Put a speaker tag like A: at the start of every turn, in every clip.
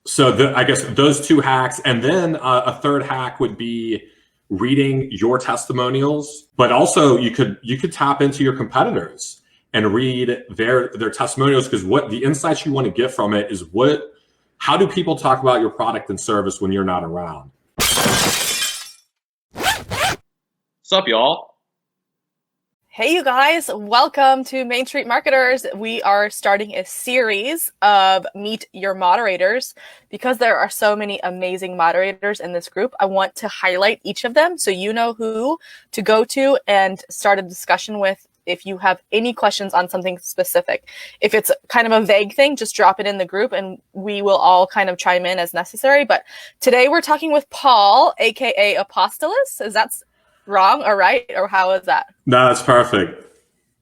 A: So I guess those two hacks, and then a third hack would be reading your testimonials. But also, you could tap into your competitors and read their testimonials, because what the insights you want to get from it is how do people talk about your product and service when you're not around?
B: What's up, y'all?
C: Hey, you guys. Welcome to Main Street Marketers. We are starting a series of Meet Your Moderators. Because there are so many amazing moderators in this group, I want to highlight each of them so you know who to go to and start a discussion with if you have any questions on something specific. If it's kind of a vague thing, just drop it in the group and we will all kind of chime in as necessary. But today we're talking with Paul, aka Apostolus. Is that wrong or right, or how is that?
A: No, that's perfect.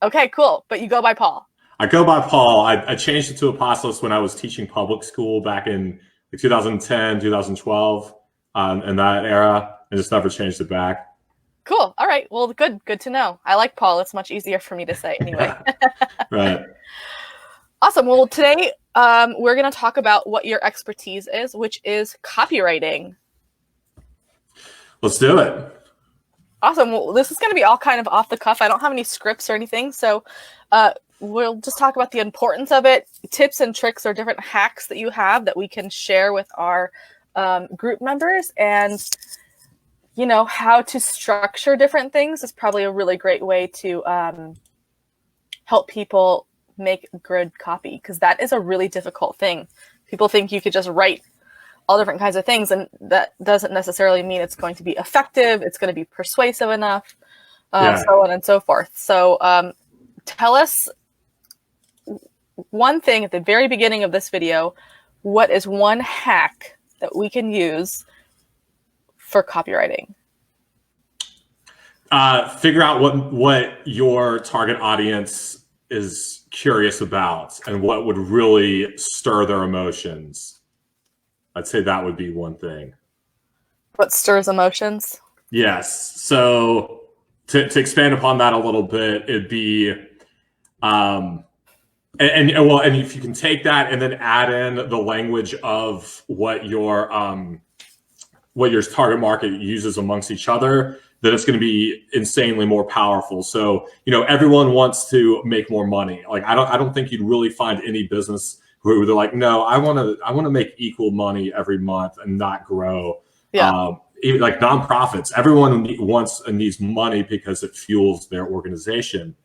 C: Okay, cool. But you go by Paul.
A: I go by Paul. I changed it to Apostolus when I was teaching public school back in 2010, 2012, in that era, and just never changed it back.
C: Cool. All right. Well, good to know. I like Paul. It's much easier for me to say anyway.
A: Right.
C: Awesome. Well, today we're going to talk about what your expertise is, which is copywriting.
A: Let's do it.
C: Awesome. Well, this is going to be all kind of off the cuff. I don't have any scripts or anything, so we'll just talk about the importance of it, tips and tricks or different hacks that you have that we can share with our group members, and how to structure different things is probably a really great way to help people make good copy, because that is a really difficult thing. People think you could just write all different kinds of things, and that doesn't necessarily mean it's going to be effective. It's going to be persuasive enough, so on and so forth. So tell us one thing at the very beginning of this video. What is one hack that we can use for copywriting?
A: Figure out what your target audience is curious about and what would really stir their emotions. I'd say that would be one thing.
C: What stirs emotions?
A: Yes. So to expand upon that a little bit, it'd be, and if you can take that and then add in the language of what your target market uses amongst each other, then it's going to be insanely more powerful. So, everyone wants to make more money. Like, I don't think you'd really find any business who they're like, no, I want to make equal money every month and not grow.
C: Yeah.
A: Even like nonprofits, everyone wants and needs money because it fuels their organization.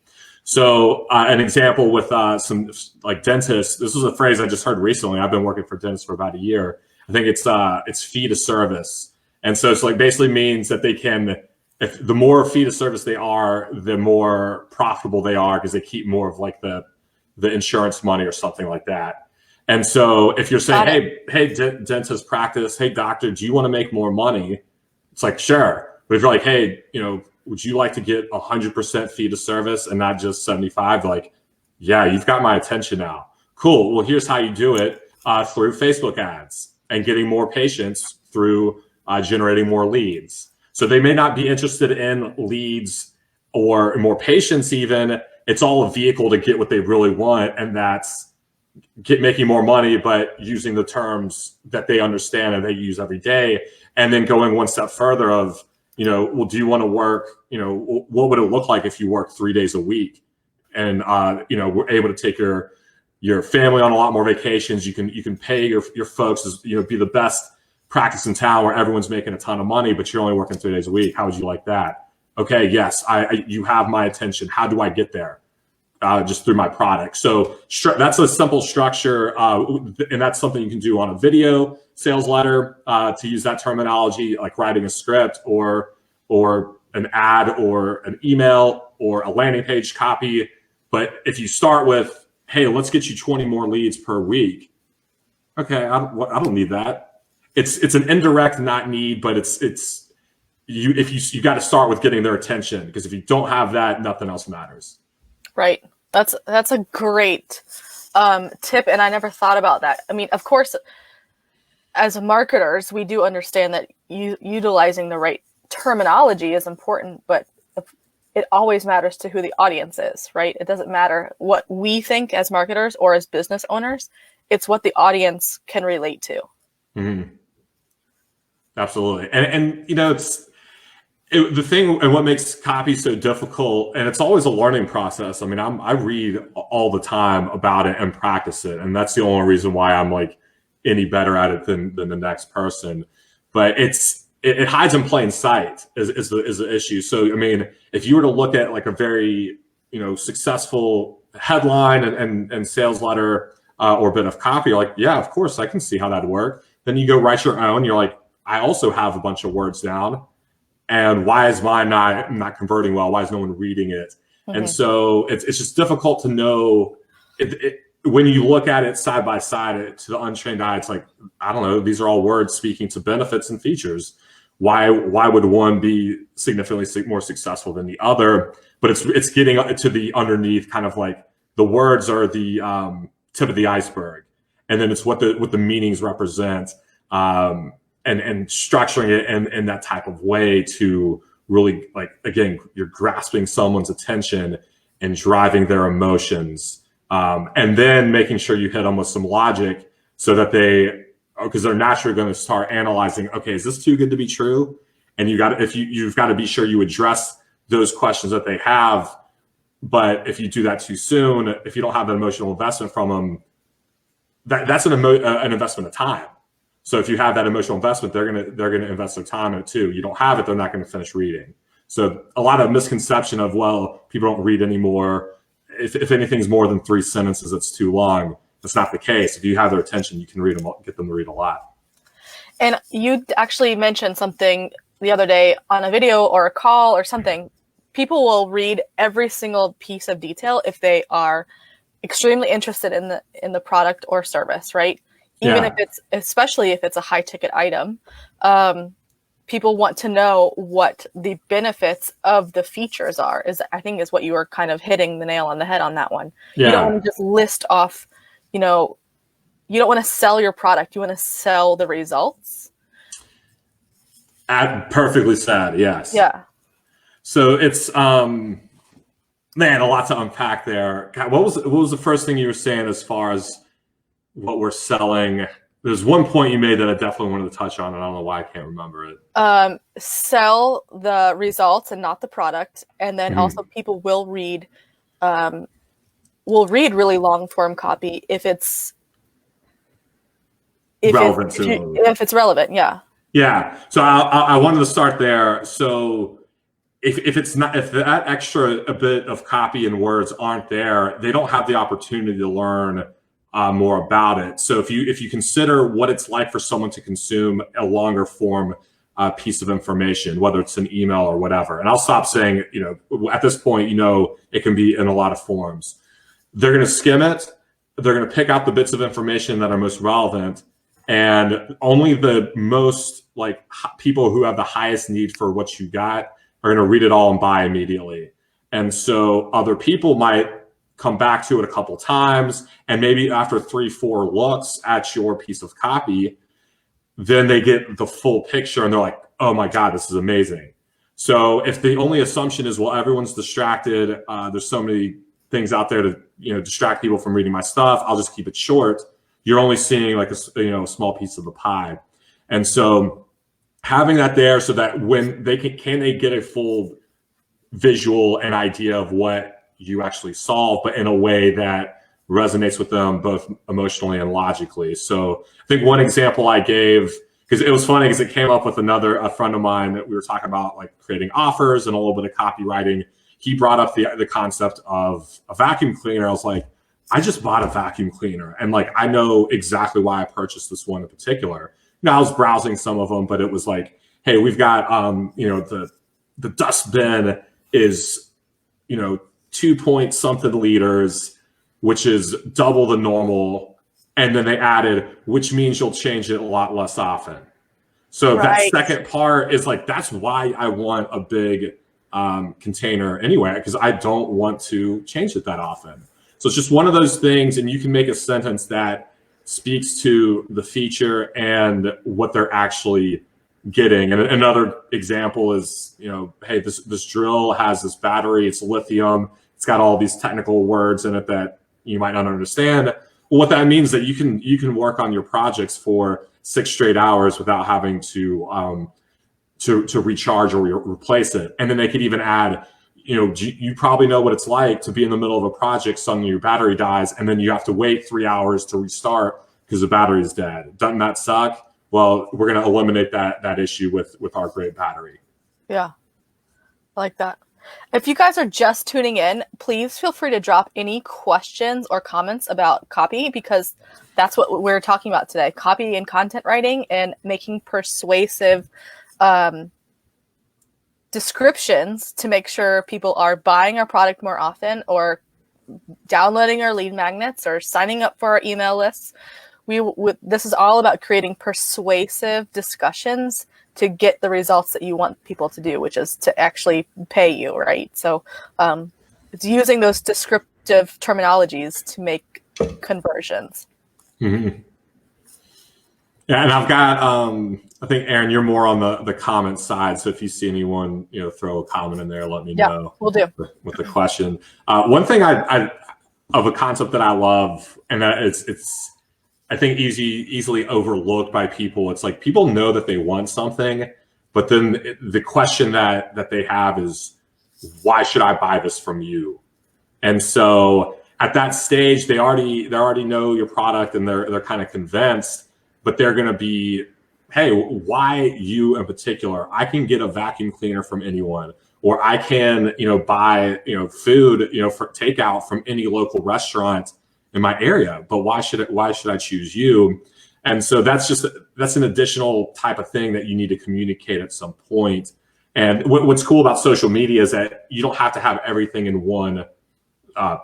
A: So an example with some like dentists, this was a phrase I just heard recently. I've been working for dentists for about a year. I think it's fee to service. And so it's like basically means that they can, if the more fee to service they are, the more profitable they are, because they keep more of like the insurance money or something like that. And so if you're saying, hey, dentist practice, hey, doctor, do you want to make more money? It's like, sure. But if you're like, hey, would you like to get 100% fee to service and not just 75? Like, yeah, you've got my attention now. Cool. Well, here's how you do it through Facebook ads and getting more patients through generating more leads. So they may not be interested in leads or more patients even. It's all a vehicle to get what they really want, and that's making more money, but using the terms that they understand and they use every day. And then going one step further of, well, do you want to work, what would it look like if you work 3 days a week? And, we're able to take your family on a lot more vacations. You can pay your folks, be the best practice in town where everyone's making a ton of money, but you're only working 3 days a week. How would you like that? Okay, yes, you have my attention. How do I get there? Just through my product. So that's a simple structure, and that's something you can do on a video sales letter, to use that terminology, like writing a script or an ad or an email or a landing page copy. But if you start with, hey, let's get you 20 more leads per week. Okay, I don't need that. It's an indirect not need, but you got to start with getting their attention, because if you don't have that, nothing else matters.
C: Right. That's a great tip, and I never thought about that. I mean, of course, as marketers, we do understand that utilizing the right terminology is important, but it always matters to who the audience is, right? It doesn't matter what we think as marketers or as business owners. It's what the audience can relate to.
A: Mhm. Absolutely. And you know, the thing and what makes copy so difficult, and it's always a learning process. I mean, I read all the time about it and practice it, and that's the only reason why I'm like any better at it than the next person. But it hides in plain sight is the issue. So I mean, if you were to look at like a very successful headline and sales letter or bit of copy, you're like, yeah, of course I can see how that'd work. Then you go write your own. You're like, I also have a bunch of words down. And why is mine not converting well? Why is no one reading it? Mm-hmm. And so it's just difficult to know when you look at it side by side to the untrained eye. It's like, I don't know, these are all words speaking to benefits and features. Why would one be significantly more successful than the other? But it's getting to the underneath, kind of like the words are the tip of the iceberg, and then it's what the meanings represent. And structuring it in that type of way to really, like, again, you're grasping someone's attention and driving their emotions, and then making sure you hit them with some logic so that because they're naturally going to start analyzing, okay, is this too good to be true? And you've got to be sure you address those questions that they have. But if you do that too soon, if you don't have an emotional investment from them, that's an investment of time. So if you have that emotional investment, they're gonna invest their time in it too. You don't have it, they're not going to finish reading. So a lot of misconception of, well, people don't read anymore. If anything's more than 3 sentences, it's too long. That's not the case. If you have their attention, you can read them, get them to read a lot.
C: And you actually mentioned something the other day on a video or a call or something. People will read every single piece of detail if they are extremely interested in the product or service, right? Even if especially if it's a high ticket item, people want to know what the benefits of the features are. I think is what you were kind of hitting the nail on the head on that one. Yeah. You don't want to just list off, you don't want to sell your product. You want to sell the results.
A: Perfectly said. Yes.
C: Yeah.
A: So it's, man, a lot to unpack there. God, what was the first thing you were saying as far as what we're selling? There's one point you made that I definitely wanted to touch on, and I don't know why I can't remember it.
C: Sell the results and not the product. And then also people will read really long form copy if it's relevant to them. If it's relevant. Yeah.
A: Yeah. So I wanted to start there. So if that extra a bit of copy and words aren't there, they don't have the opportunity to learn more about it. So if you consider what it's like for someone to consume a longer form piece of information, whether it's an email or whatever, and I'll stop saying, at this point, it can be in a lot of forms. They're going to skim it. They're going to pick out the bits of information that are most relevant, and only the most people who have the highest need for what you got are going to read it all and buy immediately. And so other people might come back to it a couple times, and maybe after 3-4 looks at your piece of copy, then they get the full picture and they're like, oh my God, this is amazing. So if the only assumption is, well, everyone's distracted, there's so many things out there to distract people from reading my stuff, I'll just keep it short, you're only seeing like a small piece of the pie. And so having that there so that when they can they get a full visual and idea of what you actually solve, but in a way that resonates with them both emotionally and logically. So I think one example I gave, because it was funny because it came up with a friend of mine that we were talking about, like creating offers and a little bit of copywriting. He brought up the concept of a vacuum cleaner. I was like, I just bought a vacuum cleaner, and I know exactly why I purchased this one in particular. I was browsing some of them, but it was like, hey, we've got the dust bin is 2 point something liters, which is double the normal. And then they added, which means you'll change it a lot less often. So that second part is that's why I want a big container anyway, because I don't want to change it that often. So it's just one of those things, and you can make a sentence that speaks to the feature and what they're actually getting. And another example is, hey, this drill has this battery, it's lithium, it's got all these technical words in it that you might not understand. Well, what that means is that you can work on your projects for 6 straight hours without having to recharge or replace it. And then they could even add, you probably know what it's like to be in the middle of a project, suddenly your battery dies, and then you have to wait 3 hours to restart because the battery is dead. Doesn't that suck? Well, we're going to eliminate that issue with our great battery.
C: Yeah, I like that. If you guys are just tuning in, please feel free to drop any questions or comments about copy, because that's what we're talking about today. Copy and content writing, and making persuasive descriptions to make sure people are buying our product more often, or downloading our lead magnets, or signing up for our email lists. This is all about creating persuasive discussions to get the results that you want people to do, which is to actually pay you, right? So it's using those descriptive terminologies to make conversions.
A: Mm-hmm. Yeah, and I've got, I think, Aaron, you're more on the comment side. So if you see anyone, throw a comment in there, let me know.
C: We'll do.
A: With the question. One thing I of a concept that I love, and that it's I think easily overlooked by people. It's like people know that they want something, but then the question that they have is, why should I buy this from you? And so at that stage, they already know your product, and they're kind of convinced, but they're going to be, hey, why you in particular? I can get a vacuum cleaner from anyone, or I can buy food for takeout from any local restaurant in my area, but why should I choose you? And so that's an additional type of thing that you need to communicate at some point. And what's cool about social media is that you don't have to have everything in one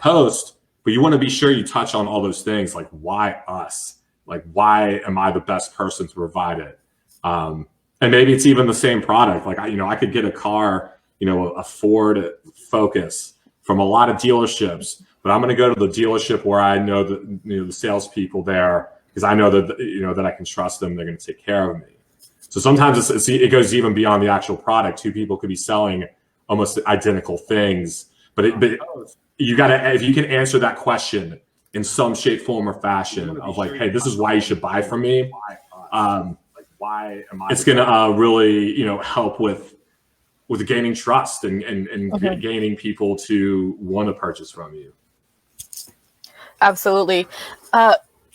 A: post, but you want to be sure you touch on all those things, like why us? Like, why am I the best person to provide it? And maybe it's even the same product. Like I could get a car, a Ford Focus from a lot of dealerships, but I'm going to go to the dealership where I know the salespeople there, because I know that that I can trust them. They're going to take care of me. So sometimes it goes even beyond the actual product. Two people could be selling almost identical things, but you got to, if you can answer that question in some shape, form, or fashion of like, hey, this is why you should buy from me. It's going to really help with gaining trust and gaining people to want to purchase from you.
C: Absolutely.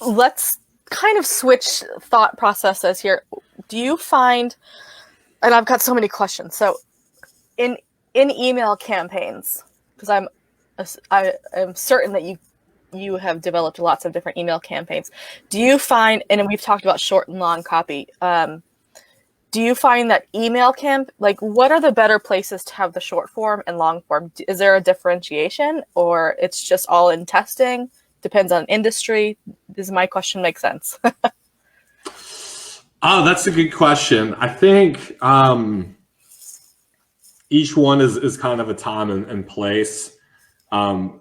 C: Let's kind of switch thought processes here. Do you find, and I've got so many questions. So in email campaigns, because I am certain that you have developed lots of different email campaigns. Do you find, and we've talked about short and long copy, do you find that what are the better places to have the short form and long form? Is there a differentiation, or it's just all in testing? Depends on industry. Does my question make sense?
A: Oh, that's a good question. I think each one is kind of a time and place.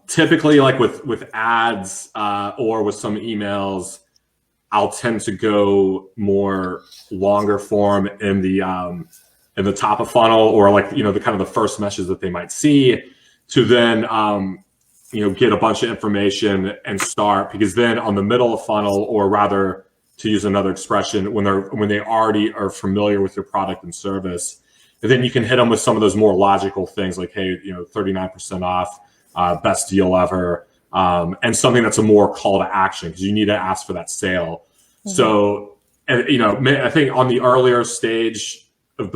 A: Typically, like with ads or with some emails, I'll tend to go more longer form in the top of funnel, or like the kind of the first message that they might see, to then get a bunch of information and start, because then on the middle of funnel, or rather, to use another expression, when they already are familiar with your product and service, and then you can hit them with some of those more logical things like, hey, 39% off, best deal ever, and something that's a more call to action, because you need to ask for that sale. Mm-hmm. So, I think on the earlier stage of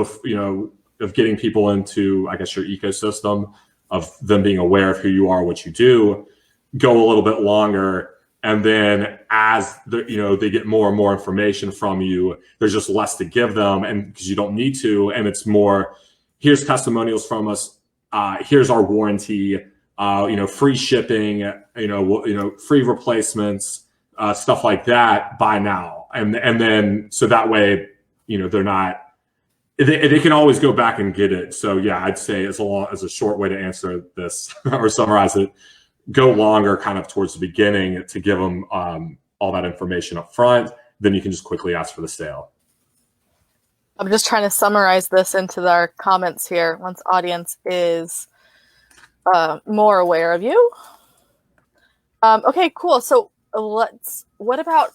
A: getting people into, I guess, your ecosystem, of them being aware of who you are, what you do, go a little bit longer. And then as they get more and more information from you, there's just less to give them, and because you don't need to, and it's more, here's testimonials from us, here's our warranty, free shipping, free replacements, stuff like that. Buy now, and then so that way, they're not. They can always go back and get it. So yeah, I'd say as a short way to answer this or summarize it, go longer kind of towards the beginning to give them all that information up front. Then you can just quickly ask for the sale.
C: I'm just trying to summarize this into our comments here. Once audience is more aware of you. Okay, cool. So what about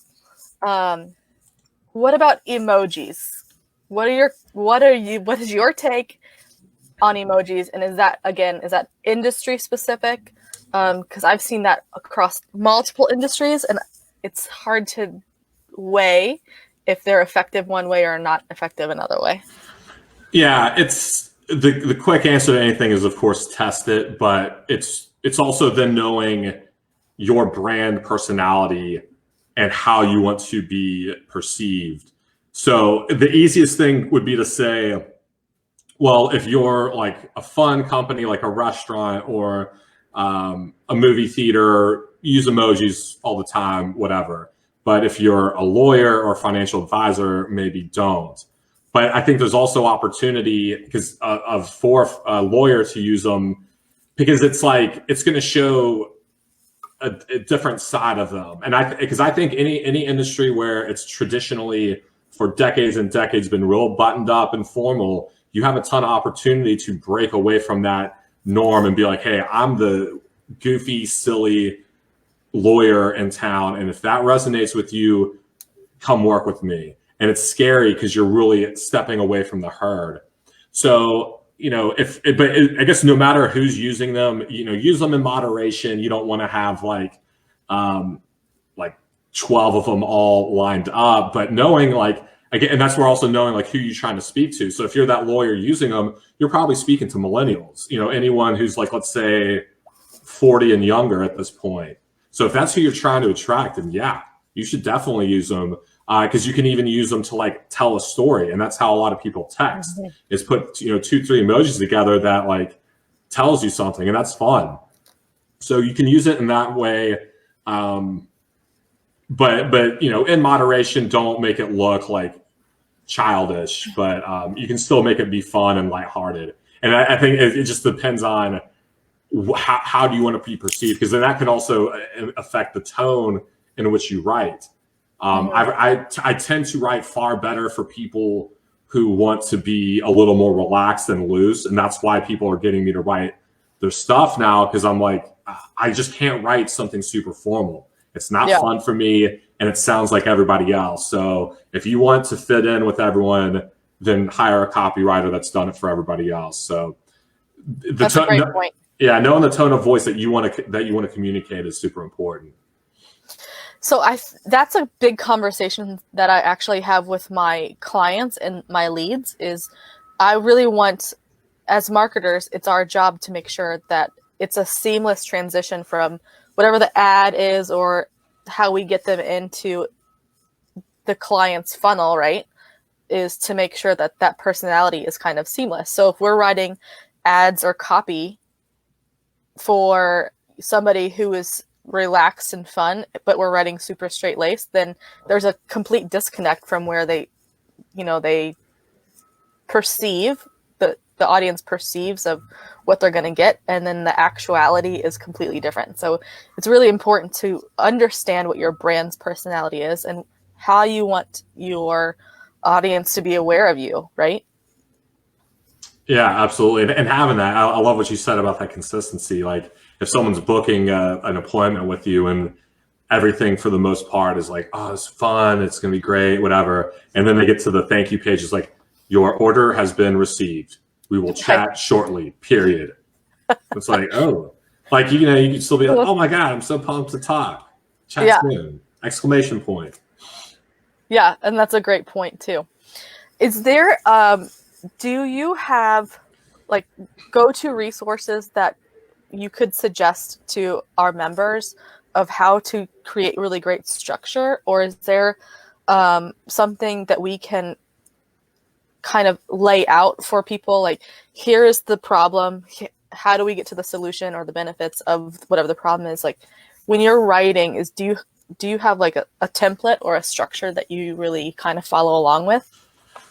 C: what about emojis? What is your take on emojis? And is that industry specific? Because I've seen that across multiple industries, and it's hard to weigh if they're effective one way or not effective another way.
A: Yeah, it's the quick answer to anything is, of course, test it, but it's also then knowing your brand personality and how you want to be perceived. So the easiest thing would be to say, well, if you're like a fun company, like a restaurant or a movie theater, use emojis all the time, whatever. But if you're a lawyer or a financial advisor, maybe don't. But I think there's also opportunity because for a lawyer to use them, because it's like it's going to show a different side of them. And because I think any industry where it's traditionally for decades and decades been real buttoned up and formal, you have a ton of opportunity to break away from that norm and be like, hey, I'm the goofy, silly lawyer in town, and if that resonates with you, come work with me. And it's scary because you're really stepping away from the herd. So I guess no matter who's using them, use them in moderation. You don't want to have like 12 of them all lined up, but knowing again, and that's where also knowing who you're trying to speak to. So if you're that lawyer using them, you're probably speaking to millennials, anyone who's let's say 40 and younger at this point. So if that's who you're trying to attract, then yeah, you should definitely use them because you can even use them to tell a story. And that's how a lot of people text is put, 2-3 emojis together that tells you something, and that's fun. So you can use it in that way. But in moderation, don't make it look childish, but you can still make it be fun and lighthearted. And I think it just depends on how do you want to be perceived, because then that can also affect the tone in which you write. I tend to write far better for people who want to be a little more relaxed and loose, and that's why people are getting me to write their stuff now, because I'm I just can't write something super formal. It's not fun for me, and it sounds like everybody else. So if you want to fit in with everyone, then hire a copywriter that's done it for everybody else. So
C: that's a great point.
A: Yeah, knowing the tone of voice that you want to communicate is super important.
C: So that's a big conversation that I actually have with my clients and my leads is I really want, as marketers, it's our job to make sure that it's a seamless transition from whatever the ad is or how we get them into the client's funnel, right? Is to make sure that that personality is kind of seamless. So if we're writing ads or copy for somebody who is relaxed and fun, but we're writing super straight-laced, then there's a complete disconnect from where they perceive, the audience perceives of what they're going to get, and then the actuality is completely different. So it's really important to understand what your brand's personality is and how you want your audience to be aware of you, right?
A: Yeah, absolutely. And having that, I love what you said about that consistency. If someone's booking an appointment with you and everything for the most part is oh, it's fun, it's going to be great, whatever. And then they get to the thank you page, it's your order has been received. We will chat shortly, period. It's oh, you can still be oh my God, I'm so pumped to talk. Chat soon, exclamation point.
C: Yeah, and that's a great point too. Is there, do you have go-to resources that you could suggest to our members of how to create really great structure? Or is there something that we can kind of lay out for people? Here is the problem. How do we get to the solution or the benefits of whatever the problem is? When you're writing, do you have a template or a structure that you really kind of follow along with?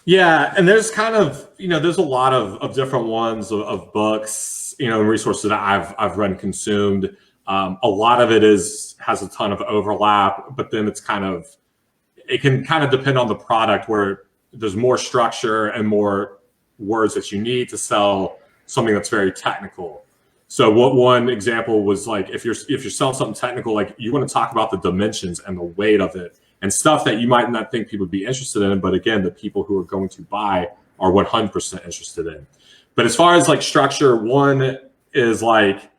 A: Yeah, and there's kind of, there's a lot of different ones of books, and resources that I've read and consumed. A lot of it has a ton of overlap, but then it can kind of depend on the product where there's more structure and more words that you need to sell something that's very technical. So what one example was if you're selling something technical, you want to talk about the dimensions and the weight of it and stuff that you might not think people would be interested in. But again, the people who are going to buy are 100% interested in. But as far as like structure, one is like,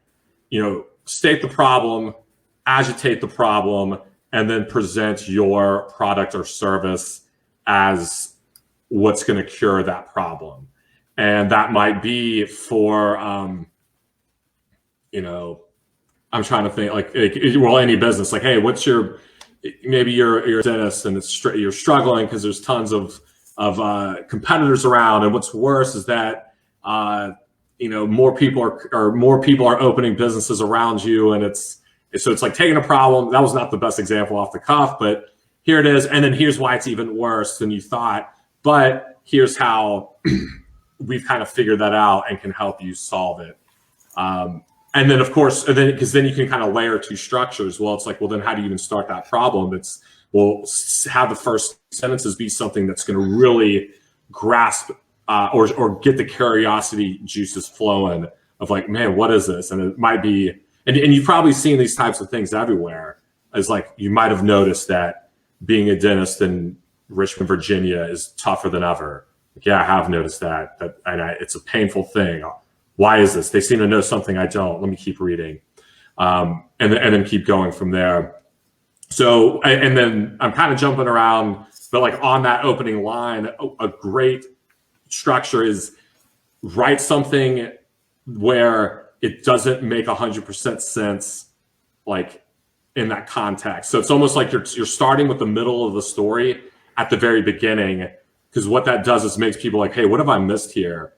A: state the problem, agitate the problem, and then present your product or service as what's going to cure that problem. And that might be for, I'm trying to think like any business, like, hey, maybe you're a dentist and you're struggling because there's tons of competitors around. And what's worse is that, more people are opening businesses around you. And it's like taking a problem. That was not the best example off the cuff, but here it is. And then here's why it's even worse than you thought. But here's how we've kind of figured that out and can help you solve it. And then, of course, because then you can kind of layer two structures. Well, it's like, well, then how do you even start that problem? Have the first sentences be something that's going to really grasp or get the curiosity juices flowing of like, man, what is this? And it might be, and you've probably seen these types of things everywhere. As like, you might have noticed that being a dentist in Richmond, Virginia is tougher than ever. Like, yeah, I have noticed that it's a painful thing. Why is this? They seem to know something I don't. Let me keep reading, and then keep going from there. So, and then I'm kind of jumping around, but like on that opening line, a great structure is write something where it doesn't make 100% sense, like in that context. So it's almost like you're starting with the middle of the story at the very beginning, because what that does is makes people like, hey, what have I missed here?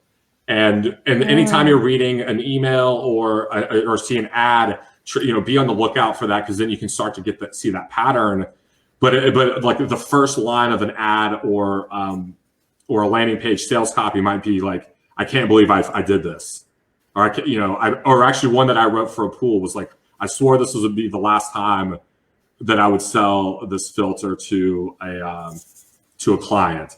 A: And anytime you're reading an email or see an ad, be on the lookout for that, because then you can start to see that pattern. But like the first line of an ad or a landing page sales copy might be like, I can't believe I did this, or actually one that I wrote for a pool was like, I swore this would be the last time that I would sell this filter to a client.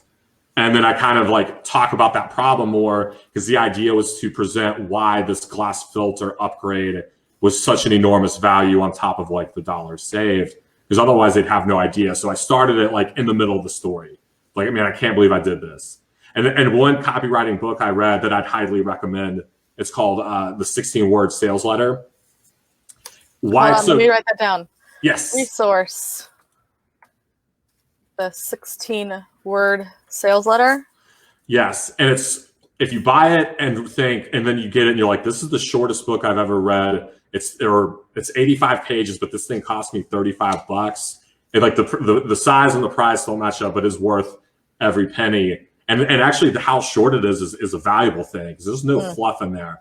A: And then I kind of like talk about that problem more, because the idea was to present why this glass filter upgrade was such an enormous value on top of like the dollars saved, because otherwise they'd have no idea. So I started it like in the middle of the story. Like, I can't believe I did this. And one copywriting book I read that I'd highly recommend, it's called the 16-Word Sales Letter.
C: Let me write that down.
A: Yes.
C: Resource. The 16-word sales letter. Yes.
A: And if you buy it and then you get it and you're like, this is the shortest book I've ever read. It's 85 pages, but this thing cost me $35. And like the size and the price don't match up, but it's worth every penny. And actually how short it is a valuable thing, because there's no fluff in there.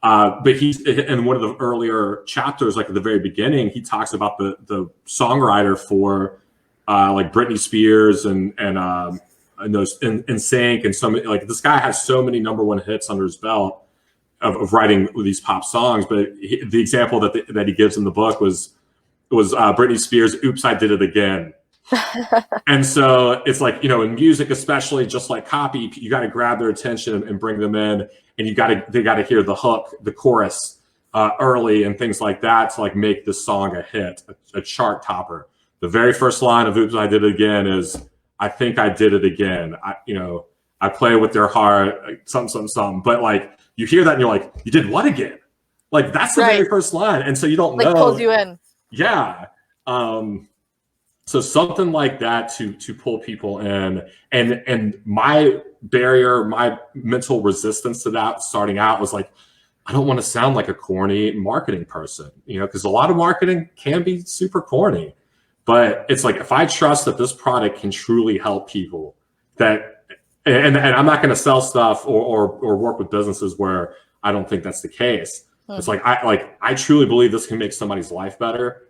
A: But he's in one of the earlier chapters, like at the very beginning, he talks about the songwriter for like Britney Spears and those NSYNC and some, like this guy has so many #1 hits under his belt of writing these pop songs. But the example that he gives in the book was Britney Spears' "Oops, I Did It Again." And so it's like, in music, especially just like copy, you got to grab their attention and bring them in, and they got to hear the hook, the chorus early and things like that to like make this song a hit, a chart topper. The very first line of "Oops, I Did It Again" is, I think I did it again. I play with their heart, something. But like you hear that and you're like, you did what again? Like that's the very first line. And so you don't know.
C: Like pulls you in.
A: Yeah. So something like that to pull people in. And my barrier, my mental resistance to that starting out was like, I don't want to sound like a corny marketing person, because a lot of marketing can be super corny. But it's like, if I trust that this product can truly help people, and I'm not going to sell stuff or work with businesses where I don't think that's the case. It's like, I truly believe this can make somebody's life better.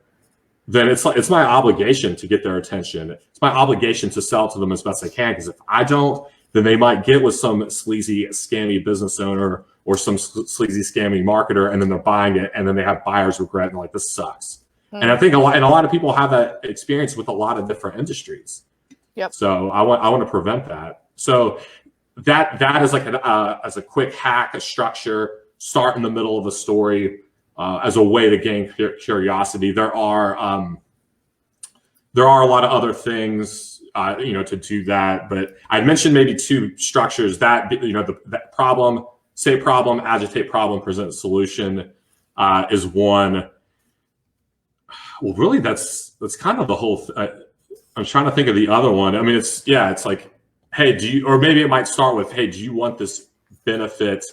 A: Then it's my obligation to get their attention. It's my obligation to sell to them as best I can. Because if I don't, then they might get with some sleazy, scammy business owner or some sleazy, scammy marketer, and then they're buying it, and then they have buyer's regret and like, this sucks. And I think a lot of people have that experience with a lot of different industries.
C: Yep.
A: So I want to prevent that. So that is like as a quick hack, a structure. Start in the middle of a story as a way to gain curiosity. There are there are a lot of other things, to do that. But I'd mentioned maybe two structures that, that problem, say problem, agitate problem, present solution is one. Well, really, that's kind of the whole. I'm trying to think of the other one. I mean, it's like, hey, or maybe it might start with, hey, do you want this benefit?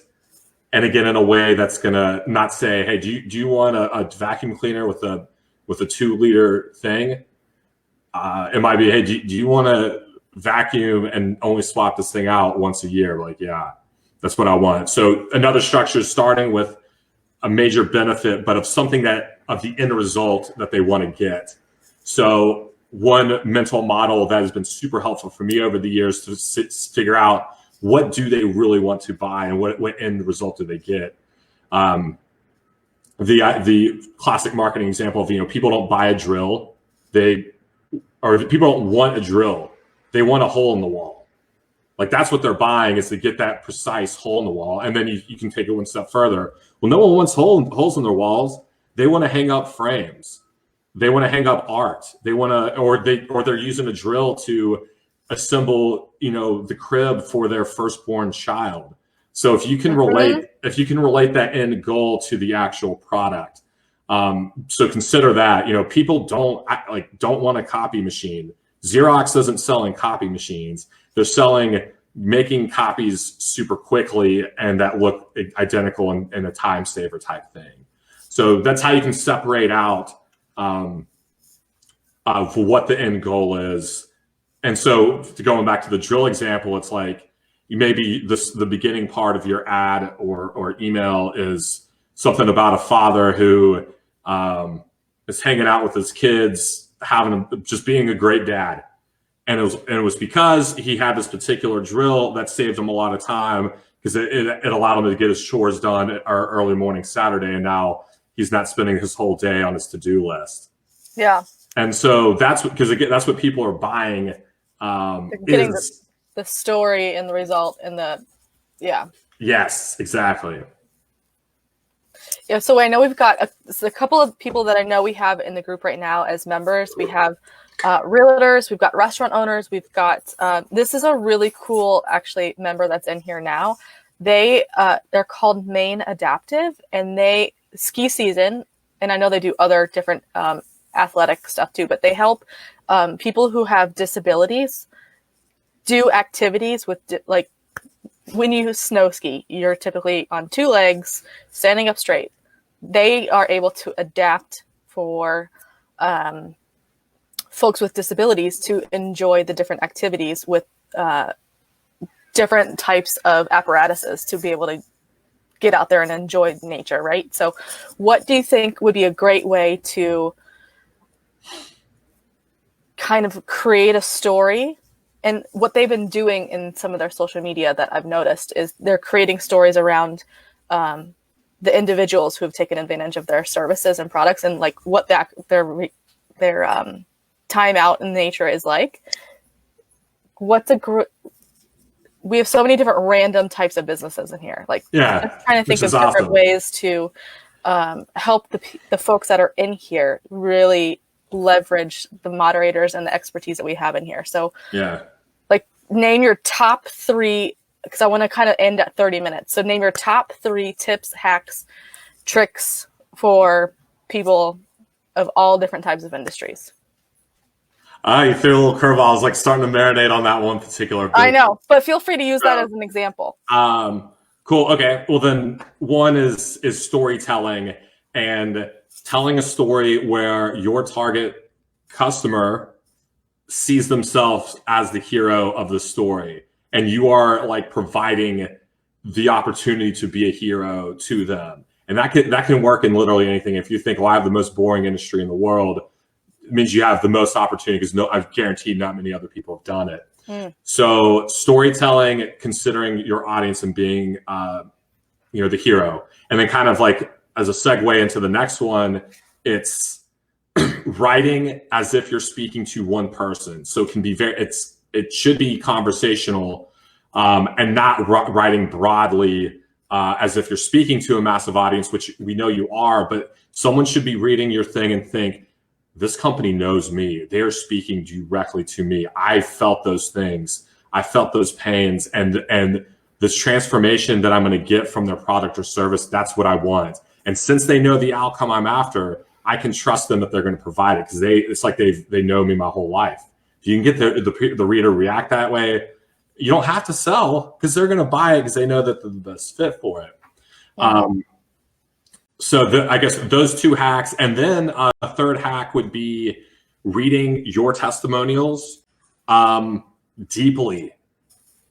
A: And again, in a way that's gonna not say, hey, do you want a vacuum cleaner with a 2-liter thing? It might be, hey, do you want to vacuum and only swap this thing out once a year? Like, yeah, that's what I want. So another structure is starting with a major benefit, but of something of the end result that they want to get. So one mental model that has been super helpful for me over the years to figure out what do they really want to buy and what end result do they get. The classic marketing example of, people don't buy a drill, people don't want a drill, they want a hole in the wall. Like, that's what they're buying, is to get that precise hole in the wall. And then you can take it one step further. Well, no one wants holes in their walls. They want to hang up frames. They want to hang up art. They want to, or they're using a drill to assemble, the crib for their firstborn child. So if you can relate, that end goal to the actual product, so consider that. People don't want a copy machine. Xerox isn't selling copy machines. They're making copies super quickly and that look identical in a time saver type thing. So that's how you can separate out of what the end goal is. And so, going back to the drill example, it's like, maybe the beginning part of your ad or email is something about a father who is hanging out with his kids, just being a great dad. And it was because he had this particular drill that saved him a lot of time, because it allowed him to get his chores done at our early morning Saturday, and now he's not spending his whole day on his to-do list. Yeah. And so that's what people are buying.
C: Getting the story and the result and
A: Yes, exactly.
C: Yeah, so I know we've got a couple of people that I know we have in the group right now as members. We have realtors, we've got restaurant owners, we've got this is a really cool actually member that's in here now. They're called Maine Adaptive, and they ski season, and I know they do other different athletic stuff too, but they help people who have disabilities do activities with like, when you snow ski, you're typically on 2 legs, standing up straight. They are able to adapt for folks with disabilities to enjoy the different activities with different types of apparatuses to be able to get out there and enjoy nature, right? So what do you think would be a great way to kind of create a story? And what they've been doing in some of their social media that I've noticed is they're creating stories around the individuals who have taken advantage of their services and products, and like what their time out in nature is like. We have so many different random types of businesses in here. Like, I'm trying to think of different ways to help the folks that are in here really leverage the moderators and the expertise that we have in here. So like, name your top 3, because I want to kind of end at 30 minutes. So name your top 3 tips, hacks, tricks for people of all different types of industries.
A: You threw a little curveball. I was like starting to marinate on that one particular bit.
C: I know, but feel free to use that as an example.
A: Cool. Okay. Well, then one is storytelling, and telling a story where your target customer sees themselves as the hero of the story, and you are like providing the opportunity to be a hero to them. And that can work in literally anything. If you think, well, I have the most boring industry in the world, it means you have the most opportunity, because I've guaranteed not many other people have done it. So storytelling, considering your audience and being, the hero. And then kind of like as a segue into the next one, it's writing as if you're speaking to one person. So it can be it should be conversational, and not writing broadly as if you're speaking to a massive audience, which we know you are, but someone should be reading your thing and think, this company knows me. They are speaking directly to me. I felt those things. I felt those pains, and this transformation that I'm going to get from their product or service, that's what I want. And since they know the outcome I'm after, I can trust them that they're going to provide it, because it's like they know me my whole life. If you can get the reader react that way, you don't have to sell, because they're going to buy it because they know that they're the best fit for it. So I guess those two hacks. And then a third hack would be reading your testimonials deeply.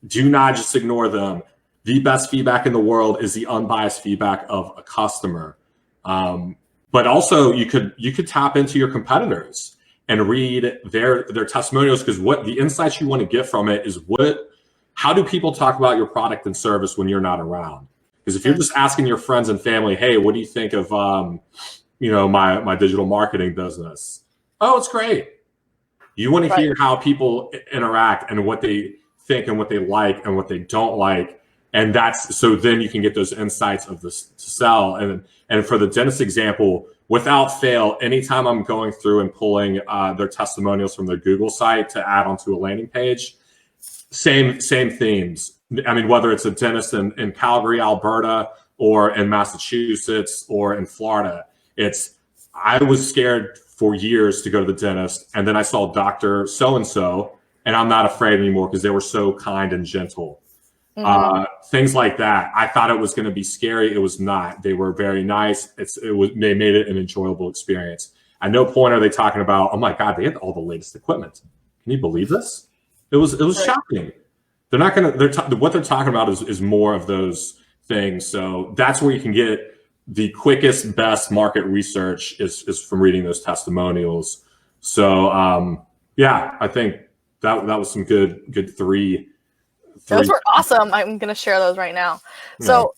A: Do not just ignore them. The best feedback in the world is the unbiased feedback of a customer. But also you could tap into your competitors and read their testimonials, because what the insights you want to get from it is how do people talk about your product and service when you're not around? Because if you're just asking your friends and family, hey, what do you think of my digital marketing business? Oh, it's great. You want to hear how people interact and what they think and what they like and what they don't like. And so then you can get those insights of this to sell. And for the dentist example, without fail, anytime I'm going through and pulling their testimonials from their Google site to add onto a landing page, same themes. I mean, whether it's a dentist in Calgary, Alberta, or in Massachusetts, or in Florida, I was scared for years to go to the dentist, and then I saw Dr. So-and-so, and I'm not afraid anymore because they were so kind and gentle. Things like that. I thought it was going to be scary. It was not. They were very nice. They made it an enjoyable experience. At no point are they talking about, oh my God, they had all the latest equipment. Can you believe this? It was shocking. They're not going to. What they're talking about is more of those things. So that's where you can get the quickest, best market research is from reading those testimonials. So yeah, I think that was some good three.
C: Those were awesome. I'm going to share those right now. So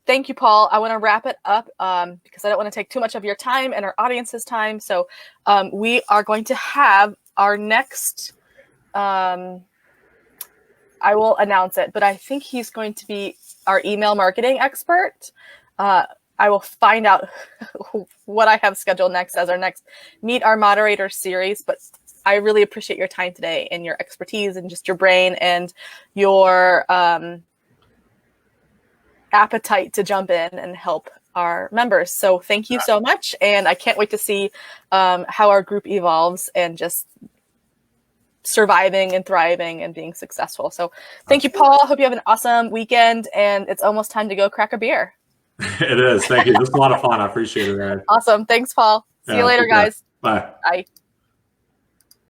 C: thank you, Paul. I want to wrap it up because I don't want to take too much of your time and our audience's time. So we are going to have our next, I will announce it, but I think he's going to be our email marketing expert. I will find out what I have scheduled next as our next Meet Our Moderator series, but I really appreciate your time today and your expertise and just your brain and your appetite to jump in and help our members. So thank you so much. And I can't wait to see how our group evolves and just surviving and thriving and being successful. So thank you, Paul. Hope you have an awesome weekend, and it's almost time to go crack a beer.
A: It is. Thank you. This was a lot of fun. I appreciate it, man.
C: Awesome. Thanks, Paul. See you later, guys.
A: Bye.
C: Bye.